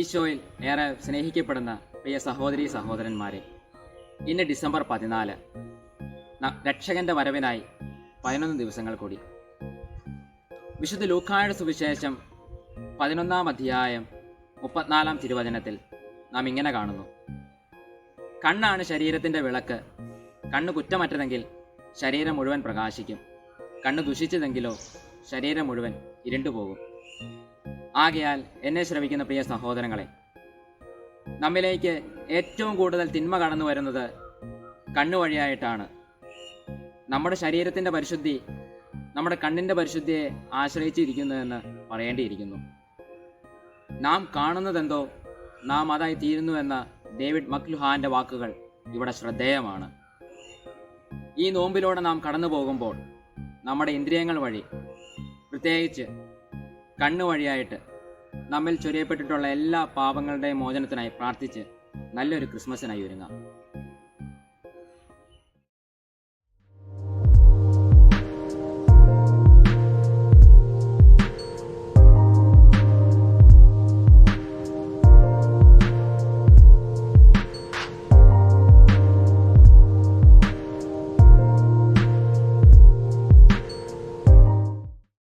ഈശോയിൽ ഏറെ സ്നേഹിക്കപ്പെടുന്ന പ്രിയ സഹോദരീ സഹോദരന്മാരെ, ഇന്ന് ഡിസംബർ 14 രക്ഷകന്റെ വരവിനായി 11 ദിവസങ്ങൾ കൂടി. വിശുദ്ധ ലൂക്കായുടെ സുവിശേഷം 11 അധ്യായം 34 തിരുവചനത്തിൽ നാം ഇങ്ങനെ കാണുന്നു: കണ്ണാണ് ശരീരത്തിൻ്റെ വിളക്ക്. കണ്ണ് കുറ്റമറ്റതെങ്കിൽ ശരീരം മുഴുവൻ പ്രകാശിക്കും. കണ്ണ് ദുഷിച്ചതെങ്കിലോ ശരീരം മുഴുവൻ ഇരുണ്ടുപോകും. ആകയാൽ എന്നെ ശ്രവിക്കുന്ന പ്രിയ സഹോദരങ്ങളെ, നമ്മിലേക്ക് ഏറ്റവും കൂടുതൽ തിന്മ കടന്നു വരുന്നത് കണ്ണുവഴിയായിട്ടാണ്. നമ്മുടെ ശരീരത്തിൻ്റെ പരിശുദ്ധി നമ്മുടെ കണ്ണിൻ്റെ പരിശുദ്ധിയെ ആശ്രയിച്ചിരിക്കുന്നുവെന്ന് പറയേണ്ടിയിരിക്കുന്നു. നാം കാണുന്നതെന്തോ നാം അതായി തീരുന്നുവെന്ന ഡേവിഡ് മക്ലുഹാന്റെ വാക്കുകൾ ഇവിടെ ശ്രദ്ധേയമാണ്. ഈ നോമ്പിലൂടെ നാം കടന്നു പോകുമ്പോൾ നമ്മുടെ ഇന്ദ്രിയങ്ങൾ വഴി, പ്രത്യേകിച്ച് കണ്ണുവഴിയായിട്ട് നമ്മിൽ ചൊരിയപ്പെട്ടിട്ടുള്ള എല്ലാ പാപങ്ങളുടെയും മോചനത്തിനായി പ്രാർത്ഥിച്ച് നല്ലൊരു ക്രിസ്മസിനായി ഒരുങ്ങാം.